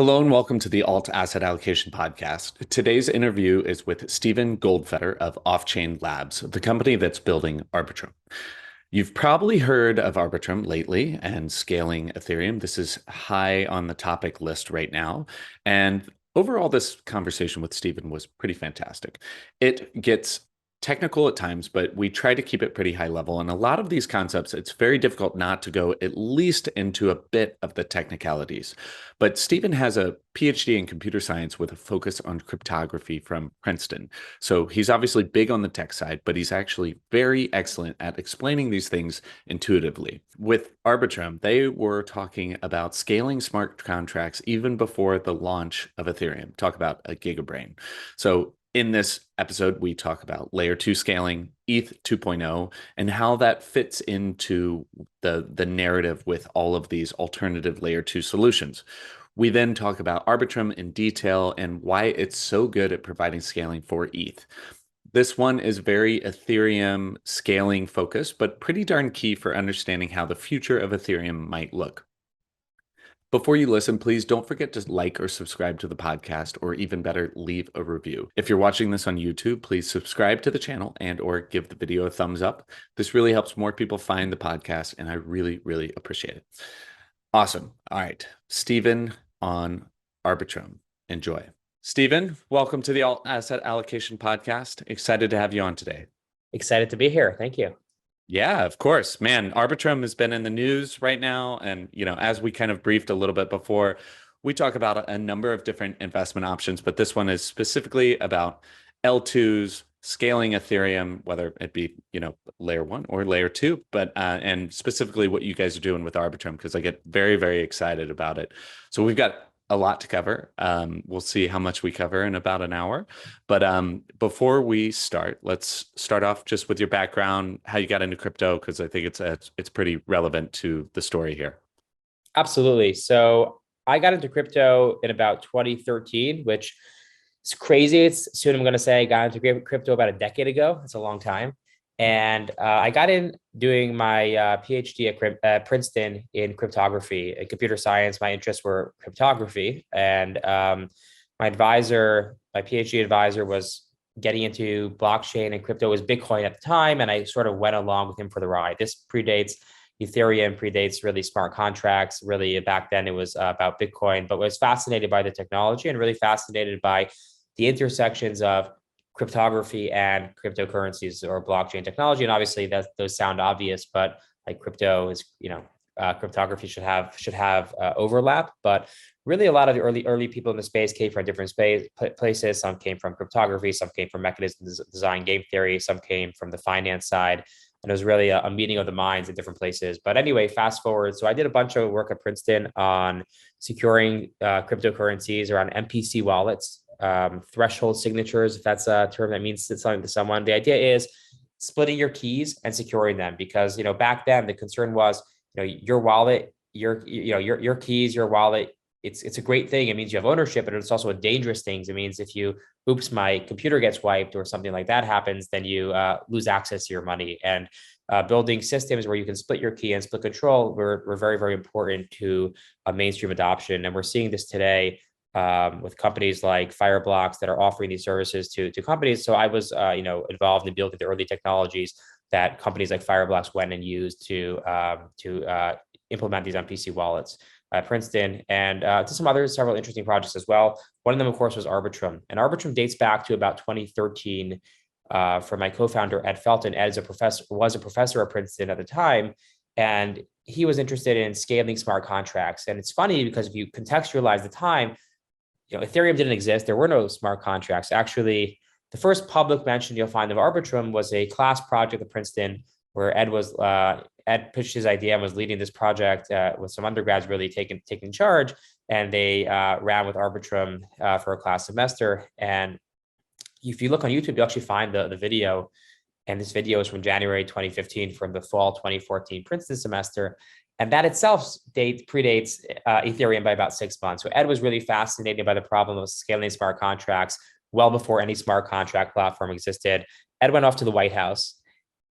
Hello and welcome to the Alt Asset Allocation Podcast. Today's interview is with Stephen Goldfeder of Offchain Labs, the company that's building Arbitrum. You've probably heard of Arbitrum lately and scaling Ethereum. This is high on the topic list right now. And overall, this conversation with Stephen was pretty fantastic. It gets technical at times, but we try to keep it pretty high level. And a lot of these concepts, it's very difficult not to go at least into a bit of the technicalities. But Stephen has a PhD in computer science with a focus on cryptography from Princeton. So he's obviously big on the tech side, but he's actually very excellent at explaining these things intuitively. With Arbitrum, they were talking about scaling smart contracts even before the launch of Ethereum. Talk about a gigabrain. So in this episode, we talk about layer 2 scaling, ETH 2.0, and how that fits into the narrative with all of these alternative layer 2 solutions. We then talk about Arbitrum in detail and why it's so good at providing scaling for ETH. This one is very Ethereum scaling focused, but pretty darn key for understanding how the future of Ethereum might look. Before you listen, please don't forget to like or subscribe to the podcast, or even better, leave a review. If you're watching this on YouTube, please subscribe to the channel and or give the video a thumbs up. This really helps more people find the podcast, and I really, really appreciate it. Awesome. All right. Stephen on Arbitrum. Enjoy. Stephen, welcome to the Alt Asset Allocation Podcast. Excited to have you on today. Excited to be here. Thank you. Yeah, of course, man. Arbitrum has been in the news right now. And, as we kind of briefed a little bit before, we talk about a number of different investment options, but this one is specifically about L2s, scaling Ethereum, whether it be, layer 1 or layer 2, but, and specifically what you guys are doing with Arbitrum, because I get very, very excited about it. So we've got a lot to cover. We'll see how much we cover in about an hour. But before we start, let's start off just with your background, how you got into crypto, because I think it's pretty relevant to the story here. Absolutely. So I got into crypto in about 2013, which is crazy. It's soon I'm going to say I got into crypto about a decade ago. It's a long time. And I got in doing my PhD at Princeton in cryptography and computer science. My interests were cryptography. And my PhD advisor was getting into blockchain, and crypto was Bitcoin at the time. And I sort of went along with him for the ride. This predates Ethereum, predates really smart contracts. Really, back then it was about Bitcoin, but was fascinated by the technology and really fascinated by the intersections of cryptography and cryptocurrencies or blockchain technology. And obviously those sound obvious, but like crypto is, cryptography should have overlap. But really a lot of the early people in the space came from different places. Some came from cryptography, some came from mechanism design, game theory, some came from the finance side. And it was really a meeting of the minds in different places. But anyway, fast forward. So I did a bunch of work at Princeton on securing cryptocurrencies around MPC wallets, threshold signatures, if that's a term that means something to someone. The idea is splitting your keys and securing them, because back then the concern was your wallet, your keys, your wallet. It's a great thing. It means you have ownership, but it's also a dangerous thing. It means if my computer gets wiped or something like that happens, then you lose access to your money. And building systems where you can split your key and split control were very, very important to mainstream adoption. And we're seeing this today with companies like Fireblocks that are offering these services to companies. So I was, involved in building the early technologies that companies like Fireblocks went and used to implement these MPC wallets at Princeton, and to several interesting projects as well. One of them, of course, was Arbitrum, and Arbitrum dates back to about 2013. For my co-founder Ed Felton, Ed was a professor at Princeton at the time, and he was interested in scaling smart contracts. And it's funny because if you contextualize the time, Ethereum didn't exist. There were no smart contracts. Actually, the first public mention you'll find of Arbitrum was a class project at Princeton where Ed pitched his idea and was leading this project with some undergrads really taking charge. And they ran with Arbitrum for a class semester. And if you look on YouTube, you actually find the video. And this video is from January 2015 from the fall 2014 Princeton semester. And that itself predates Ethereum by about 6 months. So Ed was really fascinated by the problem of scaling smart contracts well before any smart contract platform existed. Ed went off to the White House,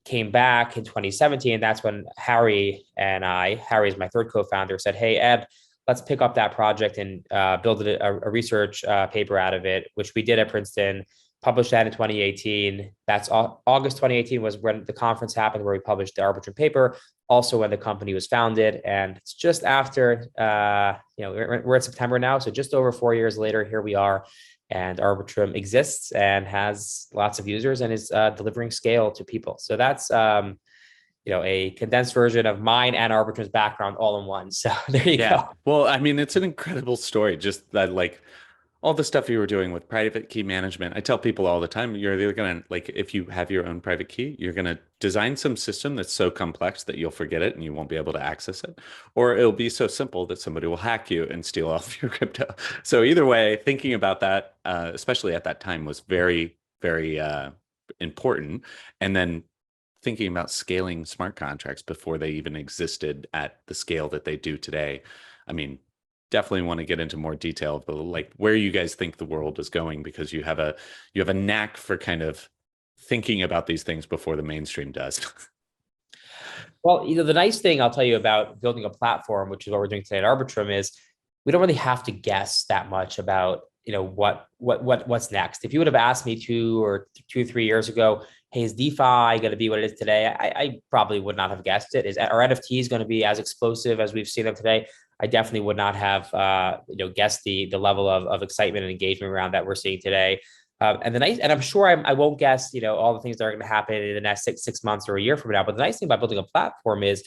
came back in 2017. That's when Harry is my third co-founder, said, "Hey, Ed, let's pick up that project and build a research paper out of it, which we did at Princeton, published that in 2018. That's August 2018 was when the conference happened where we published the Arbitrum paper, also when the company was founded. And it's just after, we're in September now. So just over 4 years later, here we are. And Arbitrum exists and has lots of users and is delivering scale to people. So that's a condensed version of mine and Arbitrum's background all in one. So there you go. Well, I mean, it's an incredible story. Just that, like, all the stuff you were doing with private key management. I tell people all the time, you're either going to, like, if you have your own private key, you're going to design some system that's so complex that you'll forget it and you won't be able to access it. Or it'll be so simple that somebody will hack you and steal all of your crypto. So either way, thinking about that, especially at that time, was very, very important. And then thinking about scaling smart contracts before they even existed at the scale that they do today. I mean, definitely want to get into more detail of like where you guys think the world is going, because you have a knack for kind of thinking about these things before the mainstream does. Well, the nice thing I'll tell you about building a platform, which is what we're doing today at Arbitrum, is we don't really have to guess that much about what's next. If you would have asked me 3 years ago, hey, is DeFi going to be what it is today? I probably would not have guessed it. Are NFTs going to be as explosive as we've seen them today? I definitely would not have guessed the level of excitement and engagement around that we're seeing today. And I'm sure I won't guess all the things that are going to happen in the next six months or a year from now. But the nice thing about building a platform is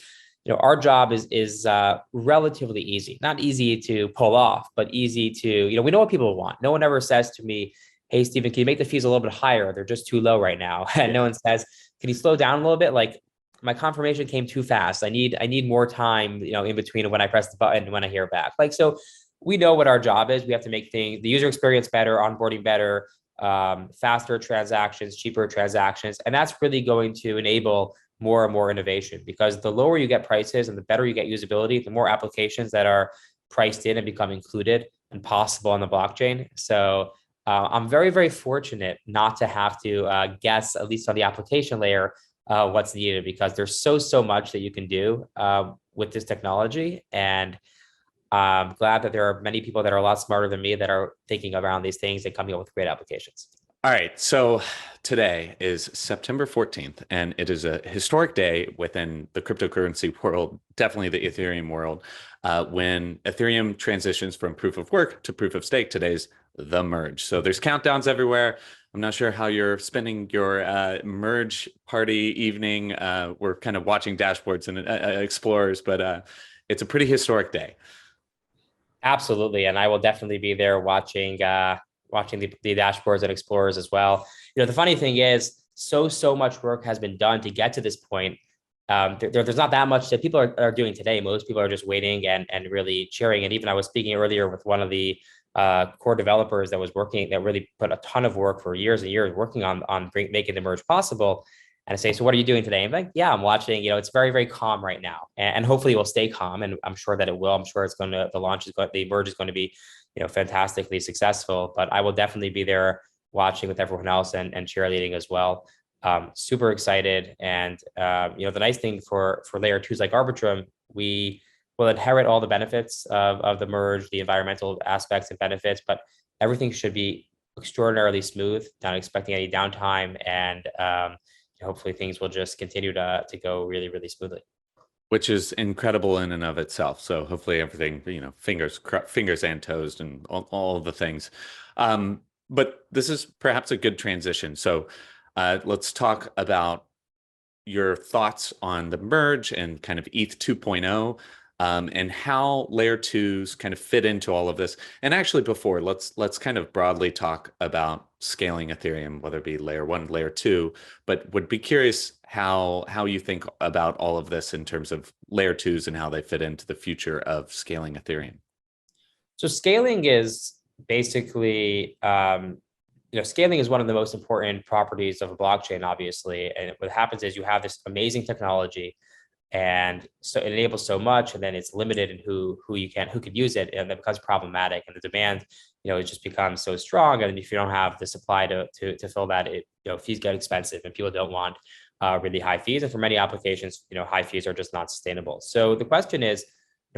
our job is relatively easy, not easy to pull off, but easy to, we know what people want. No one ever says to me, hey, Stephen, can you make the fees a little bit higher? They're just too low right now. And no one says, can you slow down a little bit? Like, my confirmation came too fast. I need more time, in between when I press the button and when I hear back. Like, so we know what our job is. We have to make the user experience better, onboarding better, faster transactions, cheaper transactions. And that's really going to enable more and more innovation, because the lower you get prices and the better you get usability, the more applications that are priced in and become included and possible on the blockchain. So I'm very, very fortunate not to have to guess, at least on the application layer, what's needed, because there's so much that you can do with this technology. And I'm glad that there are many people that are a lot smarter than me that are thinking around these things and coming up with great applications. All right. So today is September 14th, and it is a historic day within the cryptocurrency world, definitely the Ethereum world, when Ethereum transitions from proof of work to proof of stake. Today's the merge. So there's countdowns everywhere. I'm not sure how you're spending your merge party evening. We're kind of watching dashboards and explorers, but it's a pretty historic day. Absolutely. And I will definitely be there watching the dashboards and explorers as well. The funny thing is, so much work has been done to get to this point. There's not that much that people are doing today. Most people are just waiting and really cheering. And even I was speaking earlier with one of the core developers that really put a ton of work for years and years working on making the merge possible. And I say, so what are you doing today? I'm like, yeah, I'm watching. It's very, very calm right now, and hopefully it will stay calm. And I'm sure that it will. I'm sure the merge is going to be, fantastically successful. But I will definitely be there watching with everyone else and cheerleading as well. Super excited. And the nice thing for layer twos like Arbitrum, we will inherit all the benefits of the merge, the environmental aspects and benefits, but everything should be extraordinarily smooth, not expecting any downtime, and hopefully things will just continue to go really, really smoothly. Which is incredible in and of itself. So hopefully everything, fingers and toes and all of the things. But this is perhaps a good transition. So let's talk about your thoughts on the merge and kind of ETH 2.0. And how layer twos kind of fit into all of this. And actually before, let's kind of broadly talk about scaling Ethereum, whether it be layer one, layer two, but would be curious how you think about all of this in terms of layer twos and how they fit into the future of scaling Ethereum. So scaling is basically, scaling is one of the most important properties of a blockchain, obviously. And what happens is you have this amazing technology, and so it enables so much, and then it's limited in who could use it, and that becomes problematic. And the demand, it just becomes so strong. And if you don't have the supply to fill that, fees get expensive, and people don't want really high fees. And for many applications, high fees are just not sustainable. So the question is,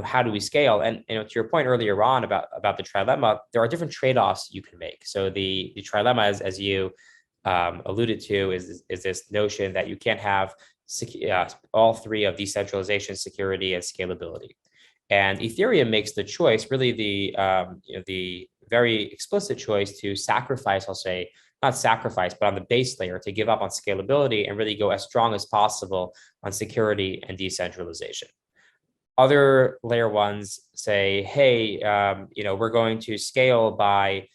how do we scale? And to your point earlier on about the trilemma, there are different trade-offs you can make. So the trilemma, as you alluded to, is this notion that you can't have all three of decentralization, security, and scalability. And Ethereum makes the choice, really the very explicit choice to sacrifice, I'll say, not sacrifice, but on the base layer to give up on scalability and really go as strong as possible on security and decentralization. Other layer ones say, hey, we're going to scale by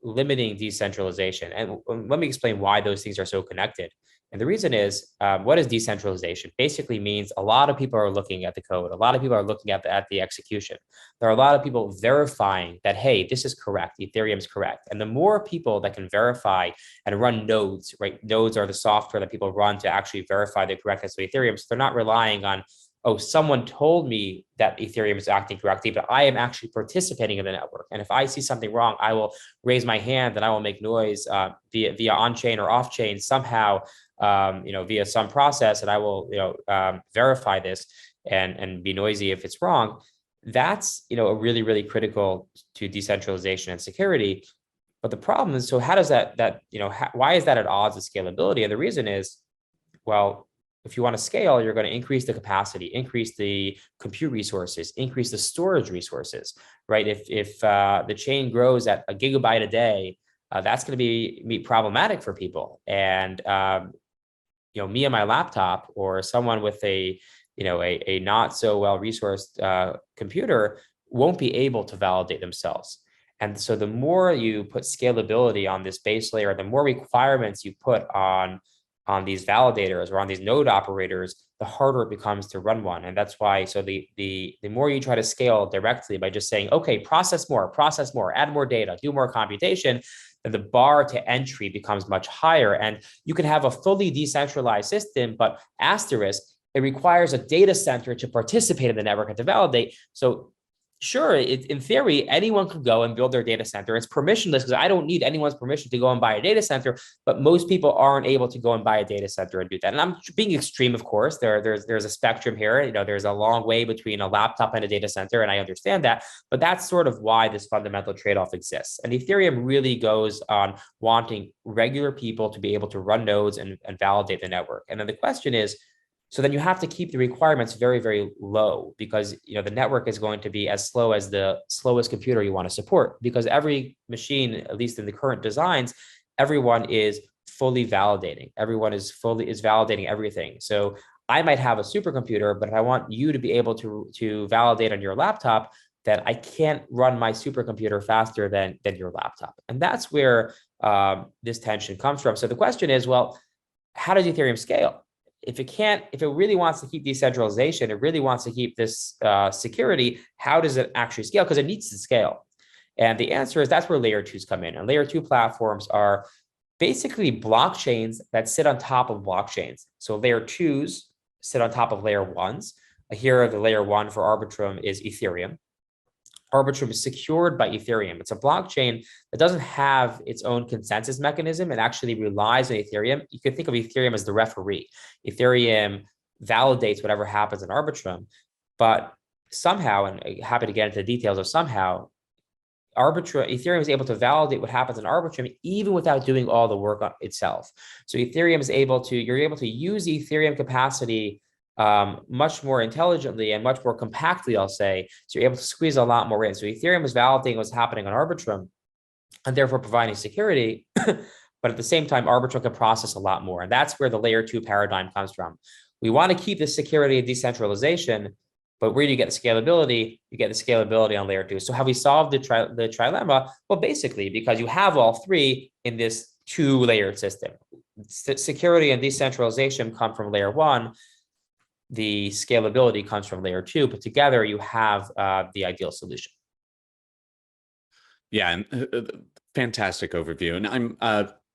limiting decentralization. And let me explain why those things are so connected. And the reason is, what is decentralization? Basically means a lot of people are looking at the code. A lot of people are looking at the execution. There are a lot of people verifying that, hey, this is correct. Ethereum is correct. And the more people that can verify and run nodes, right? Nodes are the software that people run to actually verify the correctness of Ethereum. So they're not relying on, oh, someone told me that Ethereum is acting correctly, but I am actually participating in the network. And if I see something wrong, I will raise my hand and I will make noise via on-chain or off-chain somehow, via some process, and I will, verify this and be noisy if it's wrong. That's, a really, really critical to decentralization and security. But the problem is, so how does why is that at odds with scalability? And the reason is, well, if you want to scale, you're going to increase the capacity, increase the compute resources, increase the storage resources, right? If the chain grows at a gigabyte a day, that's going to be problematic for people. And me and my laptop, or someone with a not so well resourced computer, won't be able to validate themselves. And so the more you put scalability on this base layer, the more requirements you put on these validators or on these node operators, the harder it becomes to run one. And that's why, so the more you try to scale directly by just saying, okay, process more, add more data, do more computation, then the bar to entry becomes much higher. And you can have a fully decentralized system, but asterisk, it requires a data center to participate in the network and to validate. So sure, in theory, anyone could go and build their data center. It's permissionless because I don't need anyone's permission to go and buy a data center, but most people aren't able to go and buy a data center and do that. And I'm being extreme, of course. There's a spectrum here. There's a long way between a laptop and a data center, and I understand that. But that's sort of why this fundamental trade-off exists. And Ethereum really goes on wanting regular people to be able to run nodes and validate the network. And then the question is, so then you have to keep the requirements very, very low, because the network is going to be as slow as the slowest computer you want to support, because every machine, at least in the current designs, everyone is fully validating. Everyone is validating everything. So I might have a supercomputer, but if I want you to be able to validate on your laptop, then I can't run my supercomputer faster than your laptop. And that's where this tension comes from. So the question is, well, how does Ethereum scale? If it really wants to keep decentralization, it really wants to keep this security, how does it actually scale? Because it needs to scale. And the answer is that's where layer twos come in. And layer two platforms are basically blockchains that sit on top of blockchains. So layer twos sit on top of layer ones. Here, the layer one for Arbitrum is Ethereum. Arbitrum is secured by Ethereum. It's a blockchain that doesn't have its own consensus mechanism and actually relies on Ethereum. You could think of Ethereum as the referee. Ethereum validates whatever happens in Arbitrum, but somehow, and I'm happy to get into the details of somehow, Ethereum is able to validate what happens in Arbitrum even without doing all the work itself. So Ethereum is you're able to use Ethereum capacity much more intelligently and much more compactly, I'll say. So you're able to squeeze a lot more in. So Ethereum is validating what's happening on Arbitrum and therefore providing security. But at the same time, Arbitrum can process a lot more. And that's where the layer two paradigm comes from. We want to keep the security and decentralization, but where do you get the scalability? You get the scalability on layer two. So how we solve the trilemma? Well, basically, because you have all three in this two-layered system. Security and decentralization come from layer one. The scalability comes from layer two, but together you have the ideal solution. Yeah, and fantastic overview. And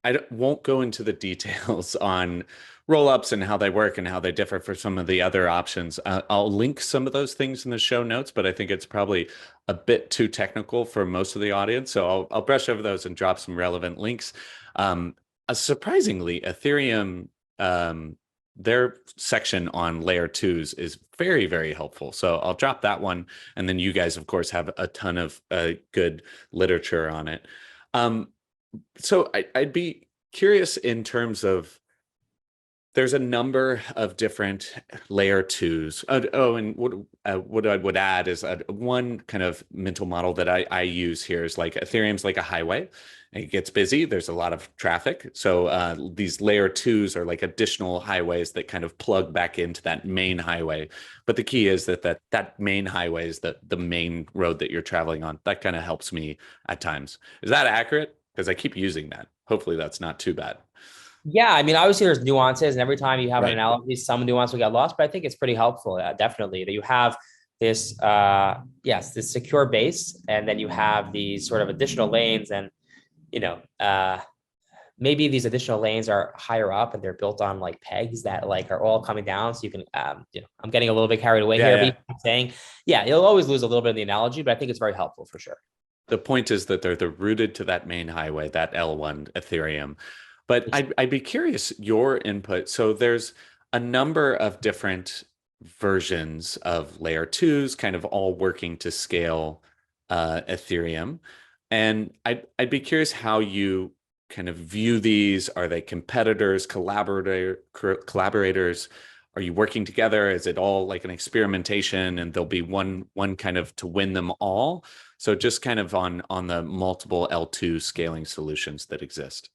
I won't go into the details on rollups and how they work and how they differ for some of the other options. I'll link some of those things in the show notes, but I think it's probably a bit too technical for most of the audience. So I'll brush over those and drop some relevant links. Surprisingly, Ethereum their section on layer twos is very, very helpful. So I'll drop that one. And then you guys, of course, have a ton of good literature on it. So I'd be curious in terms of, there's a number of different layer twos. And what I would add is one kind of mental model that I use here is like Ethereum's like a highway. It gets busy. There's a lot of traffic. So these layer twos are like additional highways that kind of plug back into that main highway. But the key is that main highway is the main road that you're traveling on. That kind of helps me at times. Is that accurate? Because I keep using that. Hopefully that's not too bad. Yeah, I mean, obviously there's nuances, and every time you have an Right. analogy, some nuance will get lost. But I think it's pretty helpful, definitely, that you have this, yes, this secure base, and then you have these sort of additional lanes, and you know, maybe these additional lanes are higher up, and they're built on like pegs that like are all coming down. So you can, I'm getting a little bit carried away Yeah, here, yeah. but I'm saying, yeah, you'll always lose a little bit of the analogy, but I think it's very helpful for sure. The point is that they're rooted to that main highway, that L1 Ethereum. But I'd be curious your input. So there's a number of different versions of layer twos, kind of all working to scale Ethereum. And I'd be curious how you kind of view these. Are they competitors, collaborators? Are you working together? Is it all like an experimentation and there'll be one kind of to win them all? So just kind of on the multiple L2 scaling solutions that exist.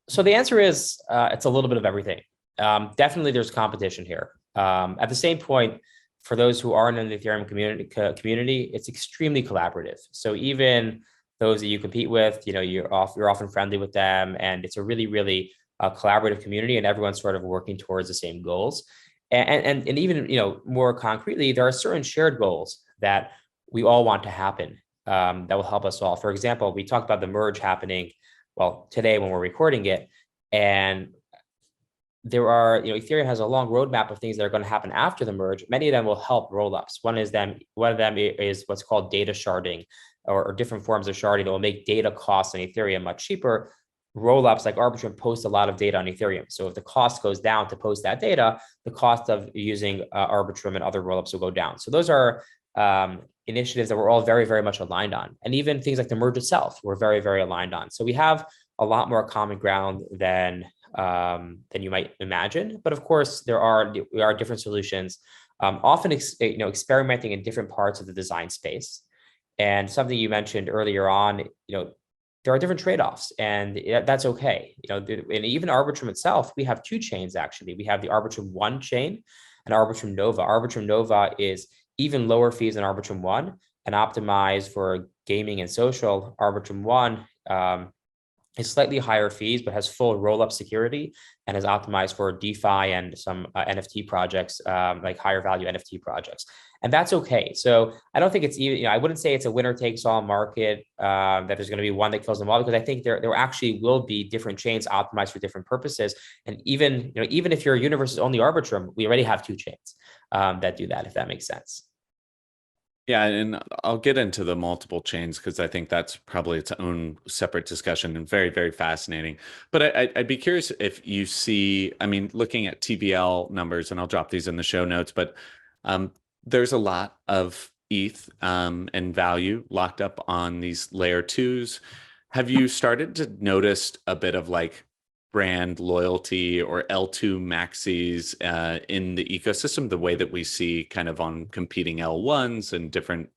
So the answer is it's a little bit of everything. Definitely, there's competition here. At the same point, for those who aren't in the Ethereum community, it's extremely collaborative. So even those that you compete with, you're often friendly with them, and it's a really, really collaborative community, and everyone's sort of working towards the same goals. And even more concretely, there are certain shared goals that we all want to happen, that will help us all. For example, we talked about the merge happening, well, today when we're recording it, and there are, Ethereum has a long roadmap of things that are going to happen after the merge. Many of them will help rollups. One of them is what's called data sharding, or different forms of sharding that will make data costs on Ethereum much cheaper. Rollups like Arbitrum post a lot of data on Ethereum. So if the cost goes down to post that data, the cost of using Arbitrum and other rollups will go down. So those are initiatives that we're all very, very much aligned on. And even things like the merge itself, we're very, very aligned on. So we have a lot more common ground than you might imagine. But of course, there are different solutions, often experimenting in different parts of the design space. And something you mentioned earlier on, there are different trade-offs, and that's okay. And even Arbitrum itself, we have two chains actually. We have the Arbitrum 1 chain and Arbitrum Nova. Arbitrum Nova is even lower fees than Arbitrum 1 and optimized for gaming and social. Arbitrum 1 is slightly higher fees, but has full roll-up security and is optimized for DeFi and some NFT projects, like higher value NFT projects. And that's okay. So I don't think it's even, I wouldn't say it's a winner takes all market, that there's going to be one that kills them all, because I think there actually will be different chains optimized for different purposes. And even if your universe is only Arbitrum, we already have two chains that do that, if that makes sense. Yeah, and I'll get into the multiple chains because I think that's probably its own separate discussion and very, very fascinating. But I'd be curious if you see, I mean, looking at TVL numbers, and I'll drop these in the show notes, but there's a lot of ETH and value locked up on these layer twos. Have you started to notice a bit of like brand loyalty or L2 maxis in the ecosystem, the way that we see kind of on competing L1s and different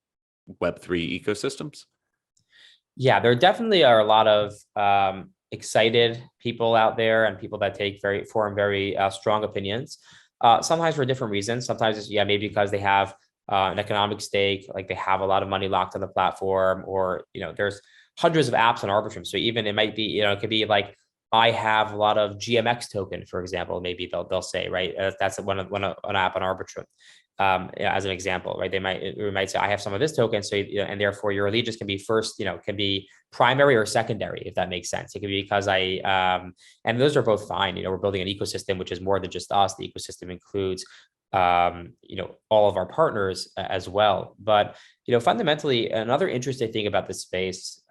Web3 ecosystems? Yeah, there definitely are a lot of excited people out there, and people that form very strong opinions. Sometimes for different reasons. Sometimes it's, maybe because they have an economic stake, like they have a lot of money locked on the platform, or there's hundreds of apps on Arbitrum. So even it might be, it could be like, I have a lot of GMX token, for example. Maybe they'll say, right, that's an app on Arbitrum, as an example, right? We might say, I have some of this token, so and therefore your allegiance can be first, can be primary or secondary, if that makes sense. It could be because and those are both fine. We're building an ecosystem which is more than just us. The ecosystem includes all of our partners as well. But fundamentally, another interesting thing about this space,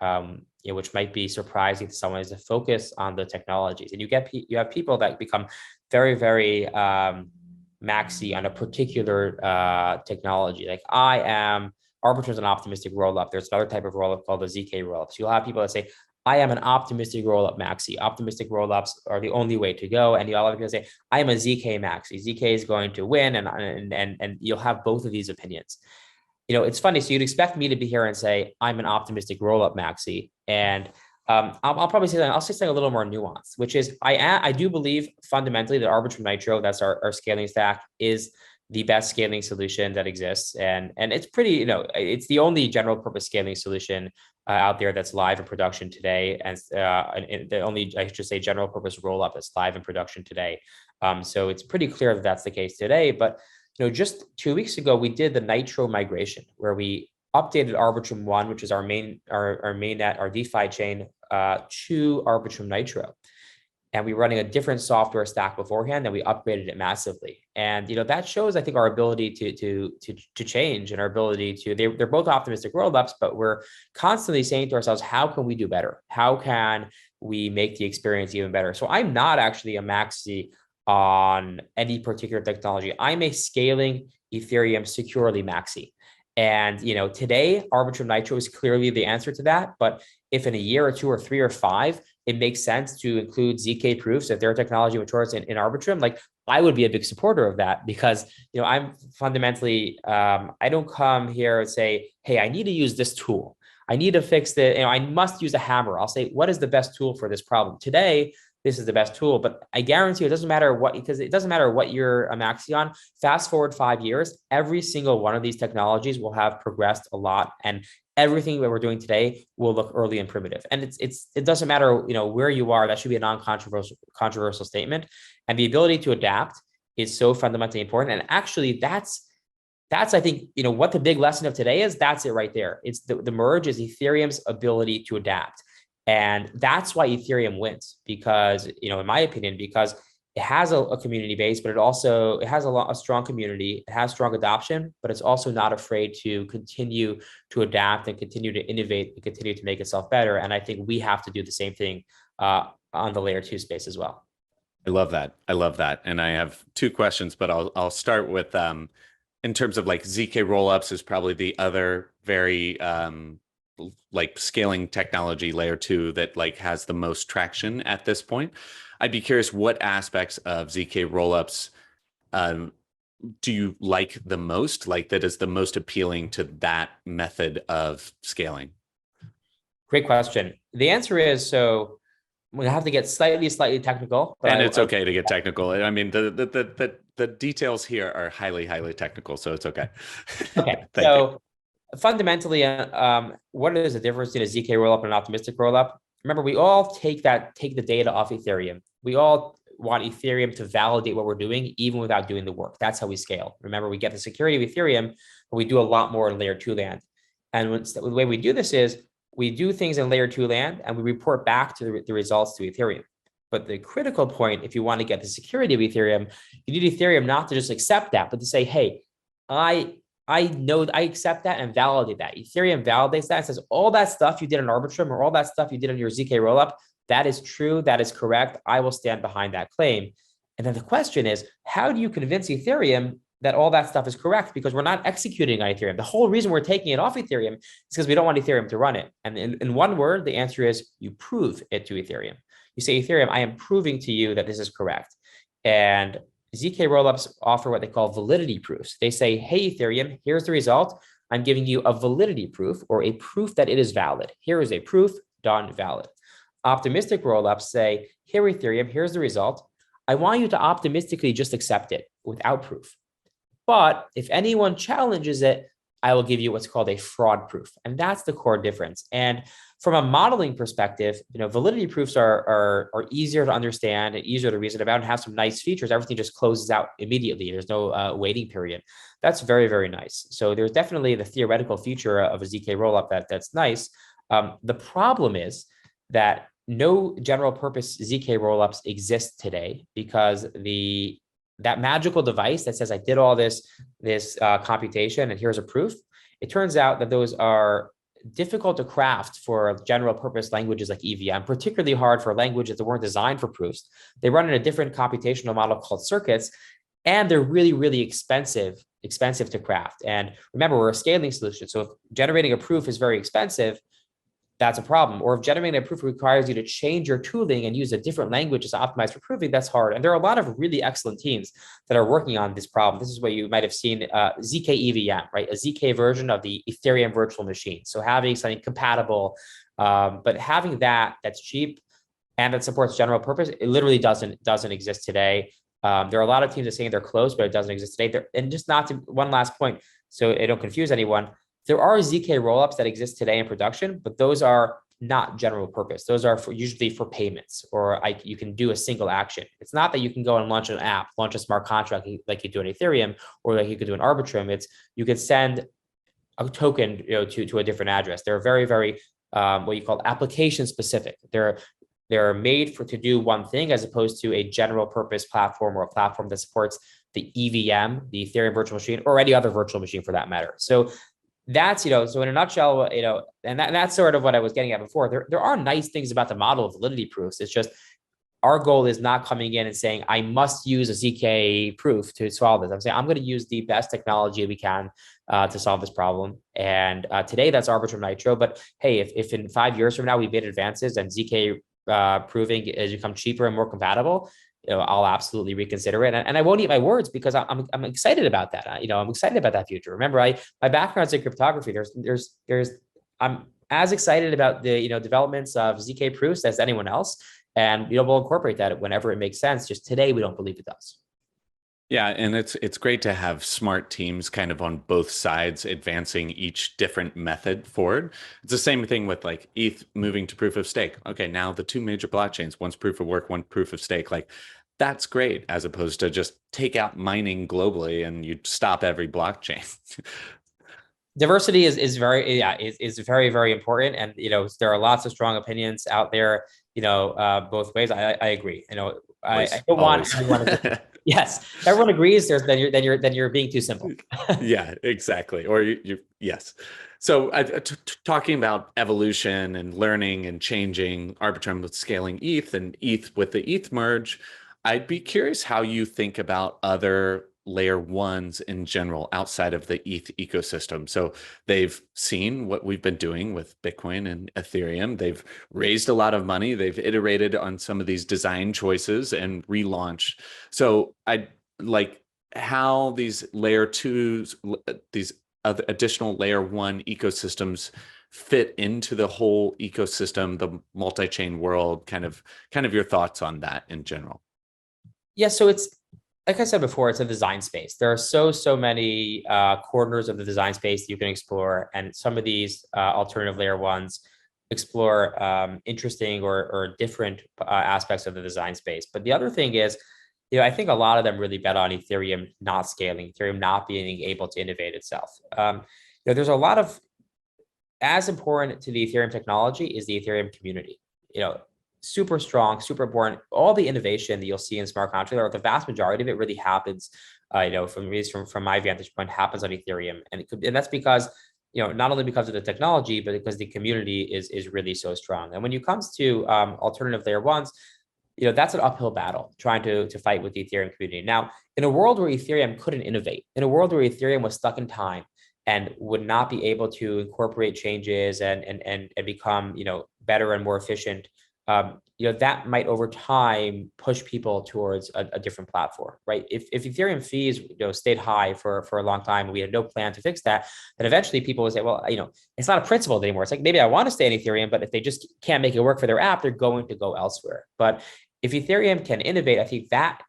which might be surprising to someone, is the focus on the technologies. And you have people that become very maxi on a particular technology. Like Arbitrum is an optimistic rollup. There's another type of rollup called the ZK rollups. You'll have people that say, I am an optimistic rollup maxi. Optimistic rollups are the only way to go. And you'll have people say, I am a ZK maxi. ZK is going to win. And you'll have both of these opinions. It's funny. So you'd expect me to be here and say, I'm an optimistic rollup maxi. And I'll probably say that I'll say something a little more nuanced, which is I do believe fundamentally that Arbitrum Nitro, that's our scaling stack, is the best scaling solution that exists. And it's pretty, it's the only general purpose scaling solution out there that's live in production today. And the only, I should say, general purpose rollup that's live in production today. So it's pretty clear that that's the case today. But just 2 weeks ago, we did the Nitro migration where we updated Arbitrum 1, which is our mainnet, our DeFi chain, to Arbitrum Nitro. And we were running a different software stack beforehand, and we upgraded it massively. And that shows, I think, our ability to change and our ability to. They're both optimistic rollups, but we're constantly saying to ourselves, how can we do better? How can we make the experience even better? So I'm not actually a maxi on any particular technology. I'm a scaling Ethereum securely maxi. And today Arbitrum Nitro is clearly the answer to that. But if in a year or 2 or 3 or 5, it makes sense to include ZK proofs if their technology matures in Arbitrum, like I would be a big supporter of that, because I'm fundamentally I don't come here and say, hey, I need to use this tool. I need to fix the, I must use a hammer. I'll say, what is the best tool for this problem? Today, this is the best tool, but I guarantee you, it doesn't matter what, because it doesn't matter what you're a maxi on. Fast forward 5 years, every single one of these technologies will have progressed a lot, and everything that we're doing today will look early and primitive. And it doesn't matter, where you are. That should be a non-controversial statement. And the ability to adapt is so fundamentally important. And actually, that's I think, what the big lesson of today is. That's it right there. It's the merge is Ethereum's ability to adapt. And that's why Ethereum wins, because, in my opinion, because it has a community base, but it has a strong community. It has strong adoption, but it's also not afraid to continue to adapt and continue to innovate and continue to make itself better. And I think we have to do the same thing on the layer 2 space as well. I love that. And I have 2 questions, but I'll start with in terms of like ZK rollups is probably the other very like scaling technology layer 2 that like has the most traction at this point. I'd be curious what aspects of ZK rollups do you like the most, like that is the most appealing to that method of scaling? Great question. The answer is, so we have to get slightly technical. And it's okay to get technical. I mean, the details here are highly technical, so it's okay. Okay. So fundamentally, what is the difference between a ZK rollup and an optimistic rollup? Remember, we all take the data off Ethereum. We all want Ethereum to validate what we're doing, even without doing the work. That's how we scale. Remember, we get the security of Ethereum, but we do a lot more in layer 2 land. And the way we do this is we do things in layer 2 land, and we report back to the results to Ethereum. But the critical point, if you want to get the security of Ethereum, you need Ethereum not to just accept that, but to say, hey, I know I accept that and validate that. Ethereum validates that and says, all that stuff you did in Arbitrum or all that stuff you did in your ZK rollup, that is true, that is correct. I will stand behind that claim. And then the question is, how do you convince Ethereum that all that stuff is correct? Because we're not executing on Ethereum. The whole reason we're taking it off Ethereum is because we don't want Ethereum to run it. And in one word, the answer is you prove it to Ethereum. You say, Ethereum, I am proving to you that this is correct. And ZK rollups offer what they call validity proofs. They say, hey, Ethereum, here's the result. I'm giving you a validity proof, or a proof that it is valid. Here is a proof, done, valid. Optimistic rollups say, here, Ethereum, here's the result. I want you to optimistically just accept it without proof. But if anyone challenges it, I will give you what's called a fraud proof. And that's the core difference. And from a modeling perspective, validity proofs are easier to understand and easier to reason about and have some nice features. Everything just closes out immediately. There's no waiting period. That's very, very nice. So there's definitely the theoretical feature of a ZK rollup that's nice. The problem is that no general purpose ZK rollups exist today, because that magical device that says I did all this computation and here's a proof, it turns out that those are difficult to craft for general purpose languages like EVM, particularly hard for languages that weren't designed for proofs. They run in a different computational model called circuits, and they're really, really expensive to craft. And remember, we're a scaling solution. So if generating a proof is very expensive, that's a problem. Or if generating a proof requires you to change your tooling and use a different language to optimize for proving, that's hard. And there are a lot of really excellent teams that are working on this problem. This is what you might have seen, ZK EVM, right? A ZK version of the Ethereum virtual machine. So having something compatible, but having that's cheap and that supports general purpose, it literally doesn't exist today. There are a lot of teams that are saying they're close, but it doesn't exist today. And just not to, one last point, so it don't confuse anyone. There are ZK rollups that exist today in production, but those are not general purpose. Those are usually for payments, or you can do a single action. It's not that you can go and launch an app, launch a smart contract like you do in Ethereum, or like you could do in Arbitrum. It's you could send a token, to a different address. They're very, very what you call application specific. They're made to do one thing, as opposed to a general purpose platform, or a platform that supports the EVM, the Ethereum virtual machine, or any other virtual machine for that matter. So that's, so in a nutshell, and that's sort of what I was getting at before. There are nice things about the model of validity proofs. It's just our goal is not coming in and saying, I must use a ZK proof to solve this. I'm saying I'm going to use the best technology we can to solve this problem. And today that's Arbitrum Nitro. But hey, if in 5 years from now we've made advances and ZK proving has become cheaper and more compatible, I'll absolutely reconsider it. And I won't eat my words, because I'm excited about that. I'm excited about that future. Remember, my background's in cryptography. I'm as excited about the, developments of ZK proofs as anyone else. And, we'll incorporate that whenever it makes sense. Just today, we don't believe it does. Yeah, and it's great to have smart teams kind of on both sides advancing each different method forward. It's the same thing with like ETH moving to proof of stake. Okay, now the two major blockchains, one's proof of work, one proof of stake. Like that's great, as opposed to just take out mining globally and you stop every blockchain. Diversity is very, very, very important. And, there are lots of strong opinions out there, both ways. I agree. I don't want everyone to, yes, everyone agrees. Then you're being too simple. Yeah, exactly. Or yes. So talking about evolution and learning and changing, Arbitrum with scaling ETH and ETH with the ETH merge, I'd be curious how you think about other layer ones in general outside of the ETH ecosystem. So they've seen what we've been doing with Bitcoin and Ethereum. They've raised a lot of money. They've iterated on some of these design choices and relaunched. So I like how these layer twos, these other additional layer one ecosystems fit into the whole ecosystem, the multi-chain world, kind of your thoughts on that in general. Yeah, so it's, like I said before, it's a design space. There are so many corners of the design space you can explore, and some of these alternative layer ones explore interesting or different aspects of the design space. But the other thing is, I think a lot of them really bet on Ethereum not scaling, Ethereum not being able to innovate itself. There's a lot of, as important to the Ethereum technology is the Ethereum community. Super strong, super important. All the innovation that you'll see in smart contracts, or the vast majority of it, really happens, from my vantage point, happens on Ethereum, and that's because, not only because of the technology, but because the community is really so strong. And when it comes to alternative layer ones, that's an uphill battle trying to fight with the Ethereum community. Now, in a world where Ethereum couldn't innovate, in a world where Ethereum was stuck in time and would not be able to incorporate changes and become, better and more efficient, that might over time push people towards a different platform, right? If Ethereum fees, stayed high for a long time and we had no plan to fix that, then eventually people would say, well, it's not a principle anymore. It's like, maybe I want to stay in Ethereum, but if they just can't make it work for their app, they're going to go elsewhere. But if Ethereum can innovate, I think that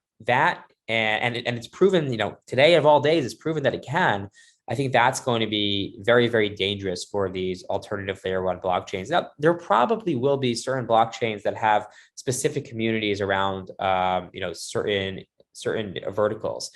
and it's proven, today of all days, it's proven that it can. I think that's going to be very, very dangerous for these alternative layer one blockchains. Now, there probably will be certain blockchains that have specific communities around, certain verticals,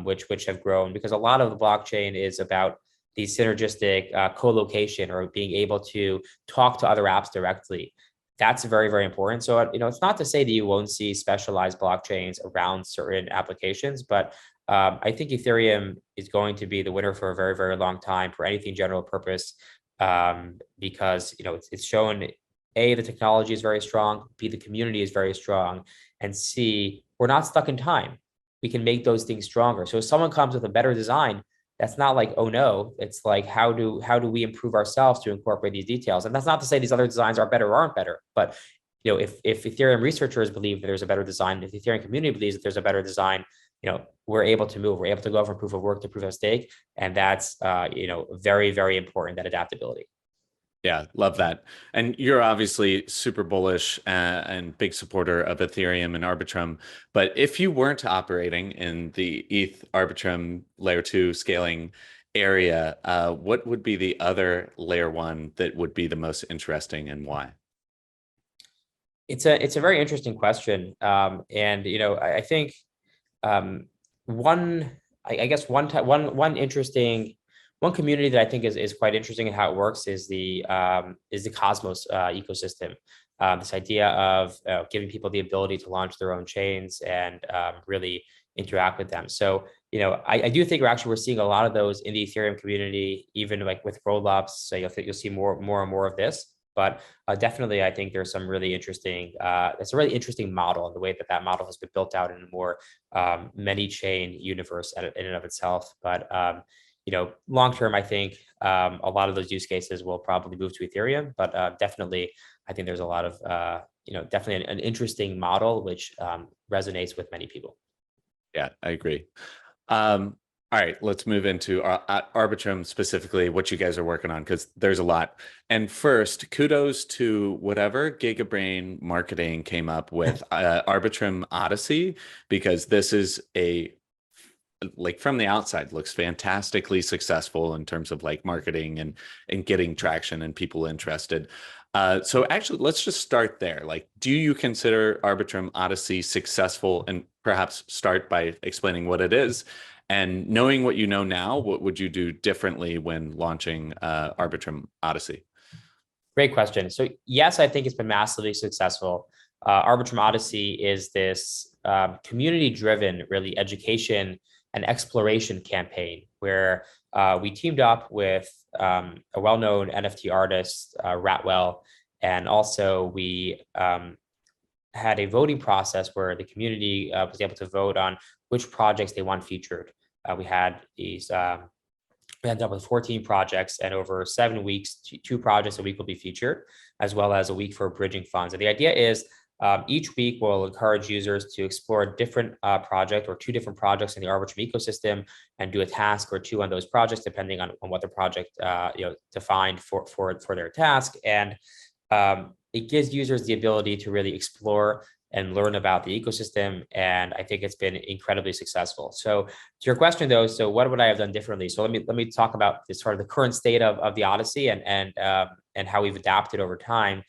which have grown, because a lot of the blockchain is about the synergistic co-location, or being able to talk to other apps directly. That's very, very important. So, it's not to say that you won't see specialized blockchains around certain applications, but I think Ethereum is going to be the winner for a very, very long time for anything general purpose. because it's shown A, the technology is very strong, B, the community is very strong, and C, we're not stuck in time. We can make those things stronger. So if someone comes with a better design, that's not like, oh no, it's like, how do we improve ourselves to incorporate these details? And that's not to say these other designs are better or aren't better, but if Ethereum researchers believe that there's a better design, if the Ethereum community believes that there's a better design, we're able to move. We're able to go from proof of work to proof of stake, and that's very, very important, that adaptability. Yeah, love that. And you're obviously super bullish and big supporter of Ethereum and Arbitrum. But if you weren't operating in the ETH Arbitrum layer 2 scaling area, what would be the other layer 1 that would be the most interesting, and why? It's a very interesting question. And I think one I guess one interesting one community that I think is quite interesting in how it works is the Cosmos ecosystem. This idea of giving people the ability to launch their own chains and really interact with them. So I do think we're seeing a lot of those in the Ethereum community, even like with Rollups. So you'll see more and more of this. But definitely, I think there's some really interesting. It's a really interesting model, and the way that model has been built out in a more many chain universe in and of itself. But long term, I think a lot of those use cases will probably move to Ethereum. But definitely, I think there's a lot of definitely an interesting model which resonates with many people. Yeah, I agree. All right, let's move into Arbitrum specifically, what you guys are working on, because there's a lot. And first, kudos to whatever Gigabrain marketing came up with Arbitrum Odyssey, because this is like from the outside looks fantastically successful in terms of like marketing and getting traction and people interested. So actually, let's just start there. Like, do you consider Arbitrum Odyssey successful? And perhaps start by explaining what it is. And knowing what you know now, what would you do differently when launching Arbitrum Odyssey? Great question. So yes, I think it's been massively successful. Arbitrum Odyssey is this community-driven, really education and exploration campaign where we teamed up with a well-known NFT artist, Ratwell, and also we had a voting process where the community was able to vote on which projects they want featured. We had these, we ended up with 14 projects, and over 7 weeks, 2 projects a week will be featured, as well as a week for bridging funds. And the idea is each week we'll encourage users to explore a different project or 2 different projects in the Arbitrum ecosystem and do a task or 2 on those projects, depending on what the project defined for their task. And it gives users the ability to really explore and learn about the ecosystem. And I think it's been incredibly successful. So to your question though, so what would I have done differently? So let me talk about this sort of the current state of the Odyssey and how we've adapted over time.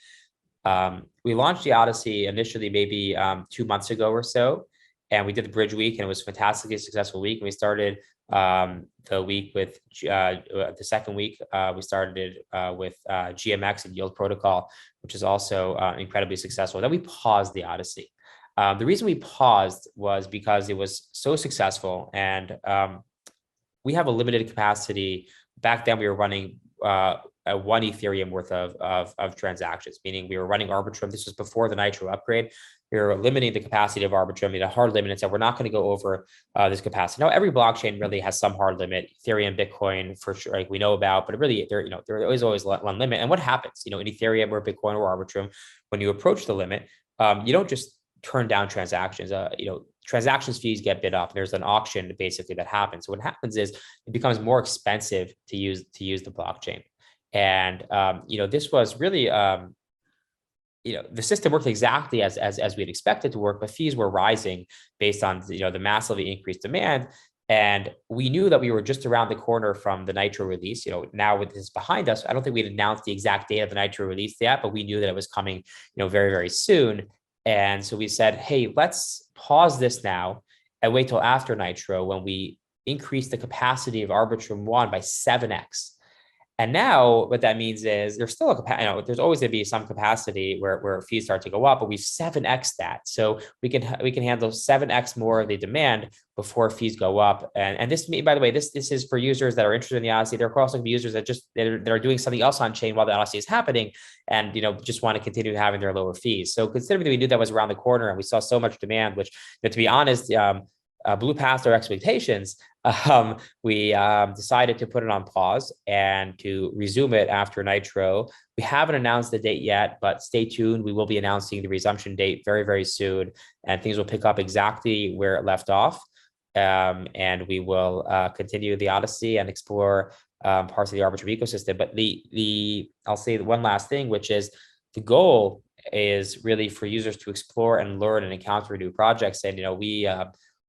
We launched the Odyssey initially maybe 2 months ago or so, and we did the bridge week, and it was a fantastically successful week. And we started the week with the second week, we started with GMX and Yield Protocol, which is also incredibly successful. Then we paused the Odyssey. The reason we paused was because it was so successful, and we have a limited capacity. Back then, we were running 1 Ethereum worth of transactions, meaning we were running Arbitrum. This was before the Nitro upgrade. We were limiting the capacity of Arbitrum. We had a hard limit and said, we're not going to go over this capacity. Now, every blockchain really has some hard limit. Ethereum, Bitcoin, for sure, like we know about, but really, there is always one limit. And what happens, in Ethereum or Bitcoin or Arbitrum, when you approach the limit, you don't just turn down transactions. Transactions fees get bid up. There's an auction basically that happens. So what happens is it becomes more expensive to use the blockchain. And this was really the system worked exactly as we'd expected to work, but fees were rising based on the massively increased demand. And we knew that we were just around the corner from the Nitro release. Now with this behind us, I don't think we'd announced the exact date of the Nitro release yet, but we knew that it was coming, very, very soon. And so we said, hey, let's pause this now and wait till after Nitro when we increase the capacity of Arbitrum 1 by 7x. And now what that means is there's still there's always going to be some capacity where fees start to go up, but we've 7x that. So we can handle 7x more of the demand before fees go up. And this, by the way, this is for users that are interested in the Odyssey. There are also going to be users that are doing something else on chain while the Odyssey is happening, and just want to continue having their lower fees. So considering that we knew that was around the corner and we saw so much demand, which, to be honest, blew past our expectations, we decided to put it on pause and to resume it after Nitro. We haven't announced the date yet, but stay tuned. We will be announcing the resumption date very, very soon, and things will pick up exactly where it left off. And we will continue the Odyssey and explore parts of the Arbitrum ecosystem. But I'll say one last thing, which is the goal is really for users to explore and learn and encounter new projects. And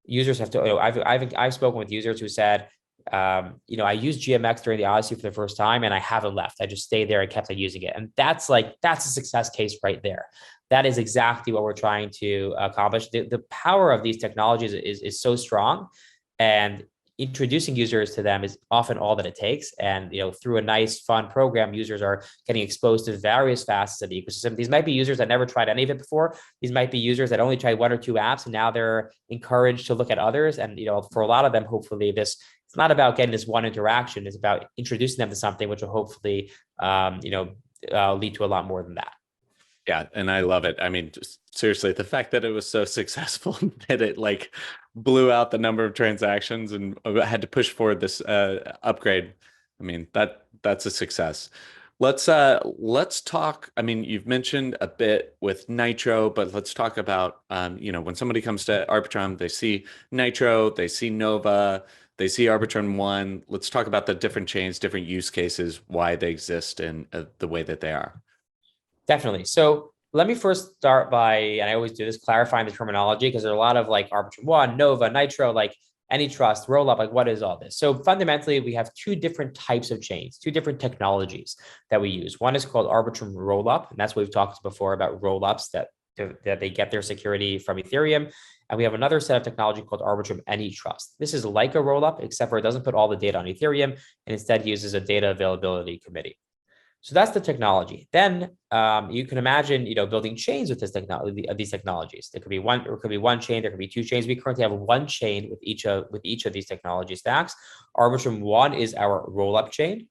users have to. I've spoken with users who said, I used GMX during the Odyssey for the first time, and I haven't left. I just stayed there and kept on using it, and that's a success case right there. That is exactly what we're trying to accomplish. The power of these technologies is so strong, and introducing users to them is often all that it takes. And through a nice, fun program, users are getting exposed to various facets of the ecosystem. These might be users that never tried any of it before. These might be users that only tried one or two apps, and now they're encouraged to look at others. And for a lot of them, hopefully, it's not about getting this one interaction. It's about introducing them to something which will hopefully, lead to a lot more than that. Yeah, and I love it. I mean, just seriously, the fact that it was so successful that it blew out the number of transactions and had to push forward this upgrade. I mean, that's a success. Let's talk. I mean, you've mentioned a bit with Nitro, but let's talk about when somebody comes to Arbitrum, they see Nitro, they see Nova, they see Arbitrum One. Let's talk about the different chains, different use cases, why they exist, and the way that they are. Definitely. So let me first start by, and I always do this, clarifying the terminology, because there are a lot of Arbitrum One, Nova, Nitro, AnyTrust, Rollup, what is all this? So fundamentally, we have two different types of chains, two different technologies that we use. One is called Arbitrum Rollup, and that's what we've talked before about rollups that they get their security from Ethereum. And we have another set of technology called Arbitrum AnyTrust. This is like a rollup, except for it doesn't put all the data on Ethereum and instead uses a data availability committee. So that's the technology. Then you can imagine, building chains with this technology, these technologies. There could be one, or it could be one chain. There could be two chains. We currently have one chain with each of these technology stacks. Arbitrum One is our rollup chain.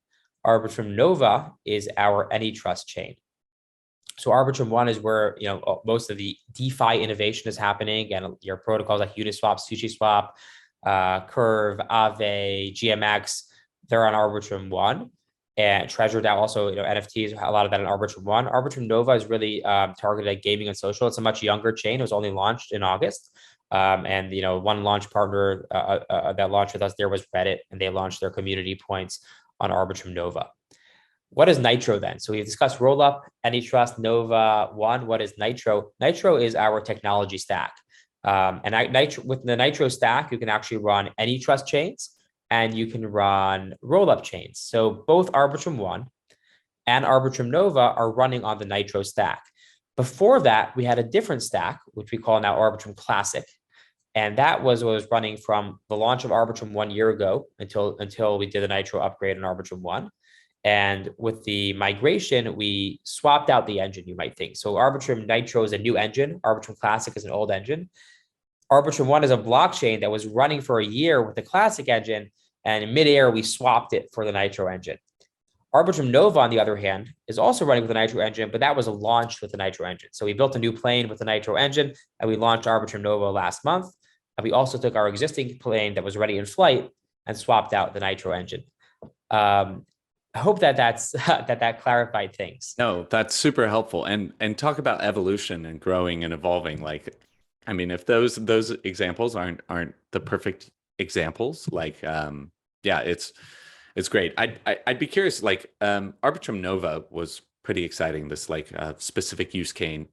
Arbitrum Nova is our AnyTrust chain. So Arbitrum One is where most of the DeFi innovation is happening, and your protocols like Uniswap, SushiSwap, Curve, Aave, GMX, they're on Arbitrum One. And Treasure DAO also, NFTs, a lot of that in Arbitrum One. Arbitrum Nova is really targeted at gaming and social. It's a much younger chain. It was only launched in August. And one launch partner that launched with us there was Reddit, and they launched their community points on Arbitrum Nova. What is Nitro then? So we've discussed Rollup, AnyTrust, Nova One. What is Nitro? Nitro is our technology stack. With the Nitro stack, you can actually run AnyTrust chains, and you can run rollup chains. So both Arbitrum One and Arbitrum Nova are running on the Nitro stack. Before that, we had a different stack, which we call now Arbitrum Classic. And that was what was running from the launch of Arbitrum 1 year ago until we did the Nitro upgrade in Arbitrum One. And with the migration, we swapped out the engine, you might think. So Arbitrum Nitro is a new engine. Arbitrum Classic is an old engine. Arbitrum One is a blockchain that was running for a year with the Classic engine, and in midair, we swapped it for the Nitro engine. Arbitrum Nova, on the other hand, is also running with the Nitro engine, but that was launched with the Nitro engine. So we built a new plane with the Nitro engine, and we launched Arbitrum Nova last month. And we also took our existing plane that was ready in flight and swapped out the Nitro engine. I hope that clarified things. No, that's super helpful. And talk about evolution and growing and evolving. If those examples aren't the perfect examples, it's great. I'd be curious. Arbitrum Nova was pretty exciting. This specific use chain.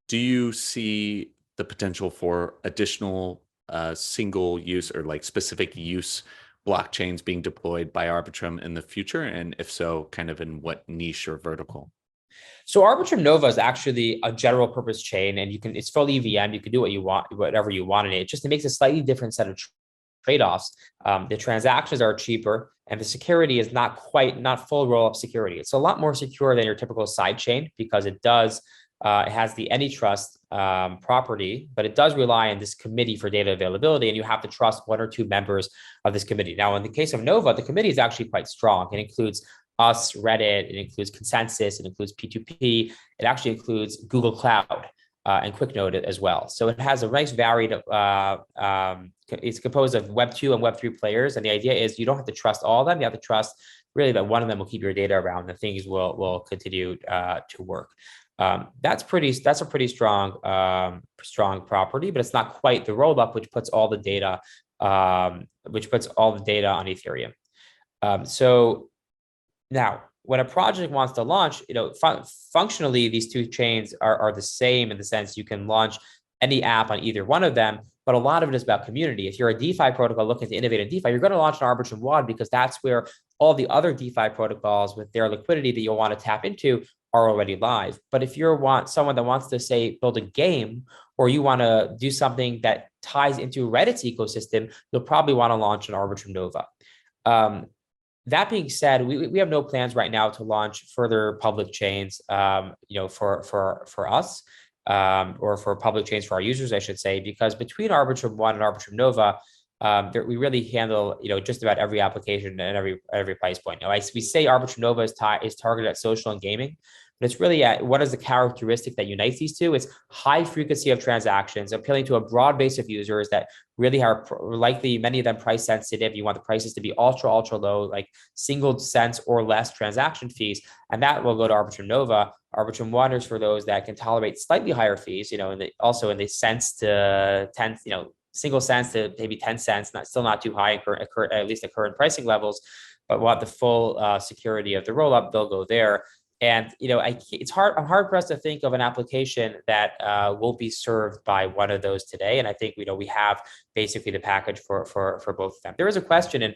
Do you see the potential for additional single use or specific use blockchains being deployed by Arbitrum in the future? And if so, kind of in what niche or vertical? So Arbitrum Nova is actually a general purpose chain, and it's full EVM. You can do what you want, whatever you want in it. It makes a slightly different set of trade-offs. The transactions are cheaper, and the security is not full roll-up security. It's a lot more secure than your typical sidechain because it has the AnyTrust property, but it does rely on this committee for data availability, and you have to trust one or two members of this committee. Now, in the case of Nova, the committee is actually quite strong. It includes us, Reddit, it includes Consensus, it includes P2P, it actually includes Google Cloud and QuickNote as well. So it has a nice varied, it's composed of Web 2 and Web 3 players. And the idea is you don't have to trust all of them. You have to trust really that one of them will keep your data around and things will continue to work. That's a pretty strong property, but it's not quite the rollup, which puts all the data on Ethereum. So now, when a project wants to launch, functionally, these two chains are the same in the sense you can launch any app on either one of them, but a lot of it is about community. If you're a DeFi protocol looking to innovate in DeFi, you're going to launch an Arbitrum WAD because that's where all the other DeFi protocols with their liquidity that you'll want to tap into are already live. But if you want someone that wants to, say, build a game, or you want to do something that ties into Reddit's ecosystem, you'll probably want to launch an Arbitrum Nova. That being said, we have no plans right now to launch further public chains, for us, or for public chains for our users, I should say, because between Arbitrum One and Arbitrum Nova, we really handle just about every application and every price point. We say Arbitrum Nova is targeted at social and gaming, but it's really what is the characteristic that unites these two? It's high frequency of transactions, appealing to a broad base of users that really are likely, many of them, price sensitive. You want the prices to be ultra low, like single cents or less transaction fees, and that will go to Arbitrum Nova. Arbitrum One is for those that can tolerate slightly higher fees, also in the cents to 10, single cents to maybe 10 cents, still not too high, at least at current pricing levels, but want the full security of the rollup, they'll go there. And I'm hard pressed to think of an application that will be served by one of those today. And I think we have basically the package for both of them. There is a question, and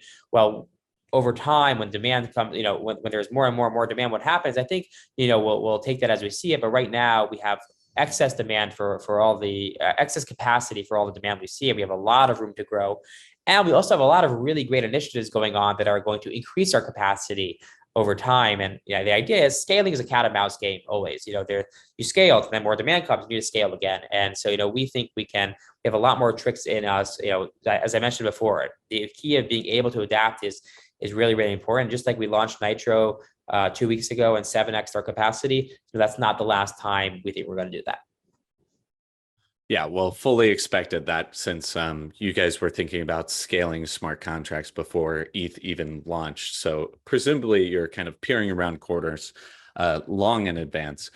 over time, when demand comes, when there's more and more demand, what happens? I think we'll take that as we see it. But right now, we have excess demand for all the excess capacity for all the demand we see, and we have a lot of room to grow. And we also have a lot of really great initiatives going on that are going to increase our capacity over time. And the idea is scaling is a cat and mouse game always. You scale, and then more demand comes, you need to scale again. And so we think we have a lot more tricks in us. As I mentioned before, the key of being able to adapt is really, really important. Just like we launched Nitro 2 weeks ago and 7x our capacity, that's not the last time we think we're going to do that. Yeah, well, fully expected that since you guys were thinking about scaling smart contracts before ETH even launched. So presumably you're kind of peering around corners long in advance.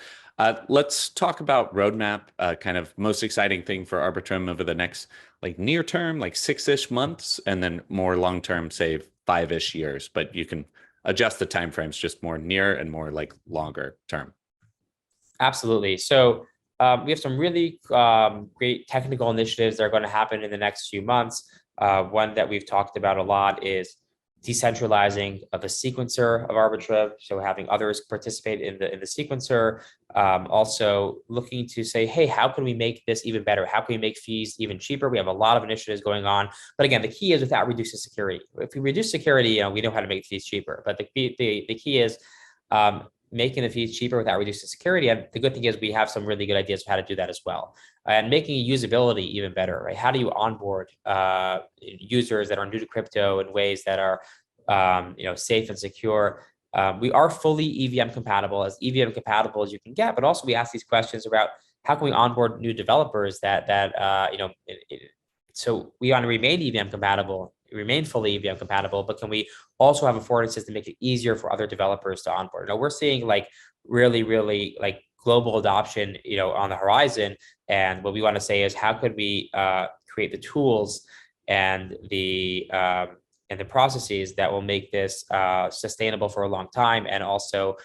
Let's talk about roadmap, kind of most exciting thing for Arbitrum over the next near term, 6-ish months, and then more long term, say 5-ish years. But you can adjust the timeframes just more near and more longer term. Absolutely. So we have some really great technical initiatives that are going to happen in the next few months. One that we've talked about a lot is decentralizing of the sequencer of Arbitrum, so having others participate in the sequencer. Also looking to say, hey, how can we make this even better? How can we make fees even cheaper? We have a lot of initiatives going on, but again, the key is without reducing security. If we reduce security, we know how to make fees cheaper. But the key is making the fees cheaper without reducing security. And the good thing is we have some really good ideas of how to do that as well. And making usability even better, right? How do you onboard users that are new to crypto in ways that are safe and secure? We are fully EVM compatible, as EVM compatible as you can get, but also we ask these questions about how can we onboard new developers so we want to remain EVM compatible, remain fully EVM compatible, but can we also have a forwarding system to make it easier for other developers to onboard? We're seeing really global adoption, on the horizon. And what we want to say is how could we create the tools and the processes that will make this sustainable for a long time and also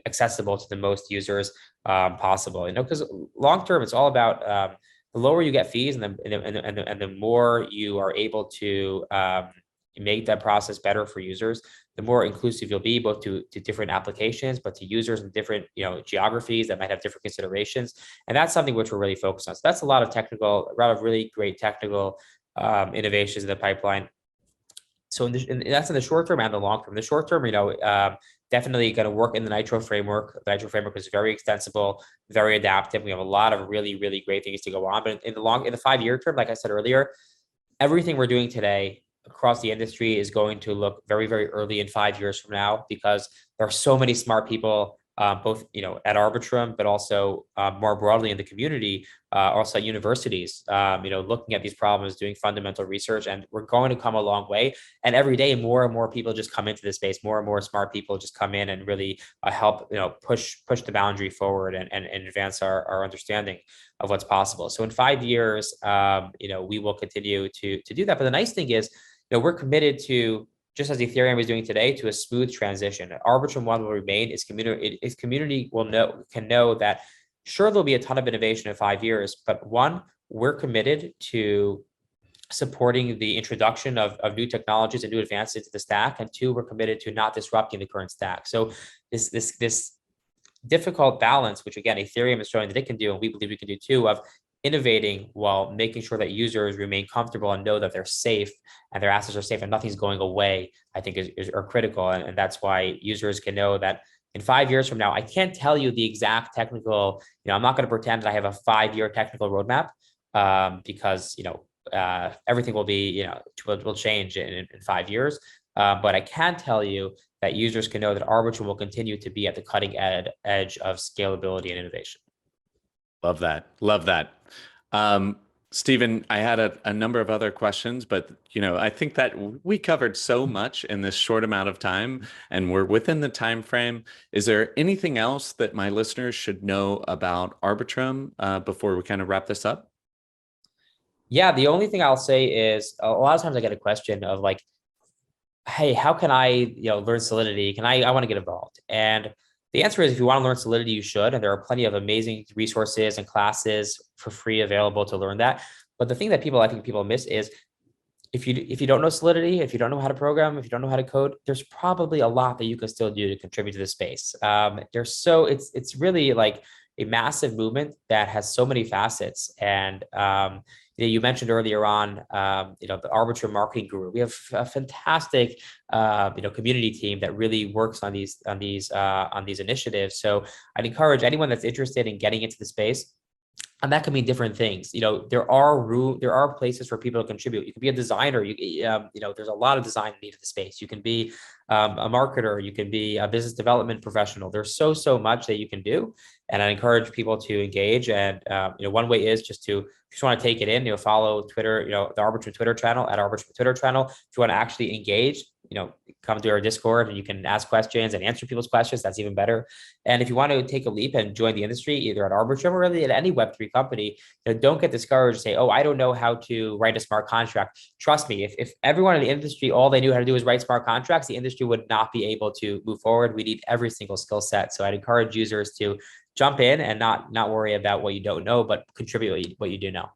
accessible to the most users possible. Because long term, it's all about the lower you get fees and the more you are able to make that process better for users, the more inclusive you'll be, both to different applications, but to users in different geographies that might have different considerations. And that's something which we're really focused on. So that's a lot of really great technical innovations in the pipeline. So that's in the short term and the long term. The short term, definitely going to work in the Nitro framework. The Nitro framework is very extensible, very adaptive. We have a lot of really, really great things to go on. But in the 5 year term, like I said earlier, everything we're doing today across the industry is going to look very, very early in 5 years from now, because there are so many smart people, both at Arbitrum, but also more broadly in the community, also at universities, looking at these problems, doing fundamental research, and we're going to come a long way. And every day, more and more people just come into this space. More and more smart people just come in and really help push the boundary forward and advance our understanding of what's possible. So in 5 years, we will continue to do that. But the nice thing is, we're committed to, just as Ethereum is doing today, to a smooth transition. Arbitrum One will remain. Its community can know that sure, there'll be a ton of innovation in 5 years, but one, we're committed to supporting the introduction of new technologies and new advances into the stack, and two, we're committed to not disrupting the current stack. So this difficult balance, which again Ethereum is showing that it can do, and we believe we can do too, of innovating while making sure that users remain comfortable and know that they're safe and their assets are safe and nothing's going away, I think are critical. And that's why users can know that in 5 years from now, I can't tell you the exact technical, I'm not going to pretend that I have a 5 year technical roadmap, because, everything will be, will change in 5 years. But I can tell you that users can know that Arbitrum will continue to be at the cutting edge of scalability and innovation. Love that. Love that. Stephen, I had a number of other questions, but I think that we covered so much in this short amount of time, and we're within the time frame. Is there anything else that my listeners should know about Arbitrum before we kind of wrap this up? Yeah, the only thing I'll say is a lot of times I get a question of like, hey, how can I, learn Solidity? I want to get involved? And the answer is, if you want to learn Solidity, you should. And there are plenty of amazing resources and classes for free available to learn that. But the thing that I think people miss is, if you don't know Solidity, if you don't know how to program, if you don't know how to code, there's probably a lot that you can still do to contribute to the space. It's really like a massive movement that has so many facets. And you mentioned earlier on, the Arbitrum marketing guru. We have a fantastic, community team that really works on these initiatives. So I'd encourage anyone that's interested in getting into the space. And that can mean different things. There are places for people to contribute. You can be a designer. There's a lot of design needed in the space. You can be a marketer. You can be a business development professional. There's so much that you can do. And I encourage people to engage. And one way is just to, if you want to take it in, follow Twitter, the Arbitrum Twitter channel, at Arbitrum Twitter channel. If you want to actually engage, come to our Discord and you can ask questions and answer people's questions. That's even better. And if you want to take a leap and join the industry, either at Arbitrum or really at any Web3 company, don't get discouraged. Say, oh, I don't know how to write a smart contract. Trust me, if everyone in the industry, all they knew how to do was write smart contracts, the industry would not be able to move forward. We need every single skill set. So I'd encourage users to jump in and not worry about what you don't know, but contribute what you do know.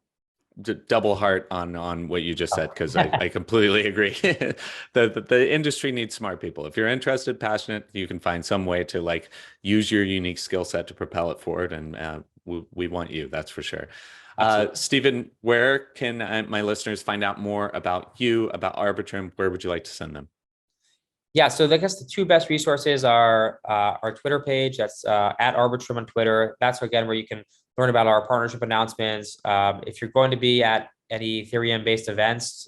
Double heart on what you just said, because I completely agree. The industry needs smart people. If you're interested, passionate, you can find some way to use your unique skill set to propel it forward, and we want you, that's for sure. Stephen, where can my listeners find out more about you, about Arbitrum? Where would you like to send them? Yeah, so I guess the two best resources are our Twitter page. That's at Arbitrum on Twitter. That's again where you can learn about our partnership announcements. If you're going to be at any Ethereum-based events,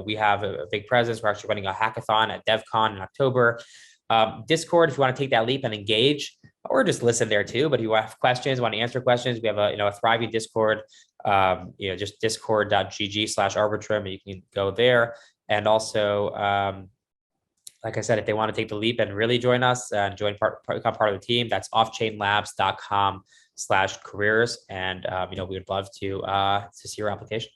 we have a big presence. We're actually running a hackathon at DevCon in October. Discord, if you want to take that leap and engage, or just listen there too. But if you have questions, want to answer questions, we have a thriving Discord. Just discord.gg/Arbitrum, and you can go there. And also, like I said, if they want to take the leap and really join us and become part of the team, that's offchainlabs.com/careers. And, we would love to see your application.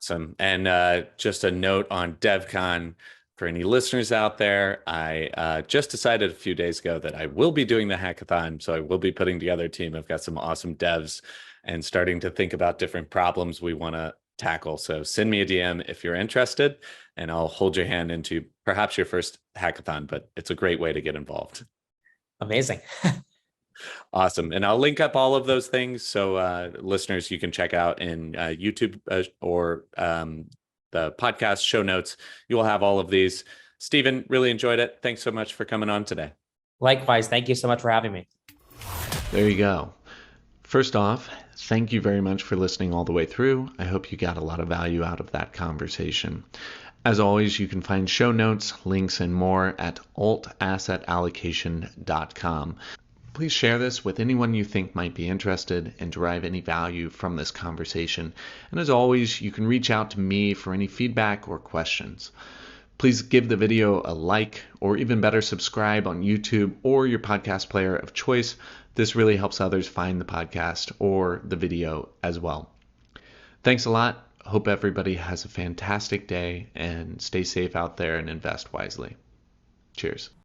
Awesome. And just a note on DevCon for any listeners out there, I just decided a few days ago that I will be doing the hackathon. So I will be putting together a team. I've got some awesome devs and starting to think about different problems we want to tackle. So send me a DM if you're interested, and I'll hold your hand into perhaps your first hackathon, but it's a great way to get involved. Amazing. Awesome. And I'll link up all of those things. So listeners, you can check out in YouTube or the podcast show notes. You will have all of these. Stephen, really enjoyed it. Thanks so much for coming on today. Likewise, thank you so much for having me. There you go. First off, thank you very much for listening all the way through. I hope you got a lot of value out of that conversation. As always, you can find show notes, links, and more at altassetallocation.com. Please share this with anyone you think might be interested and derive any value from this conversation. And as always, you can reach out to me for any feedback or questions. Please give the video a like, or even better, subscribe on YouTube or your podcast player of choice. This really helps others find the podcast or the video as well. Thanks a lot. Hope everybody has a fantastic day and stay safe out there and invest wisely. Cheers.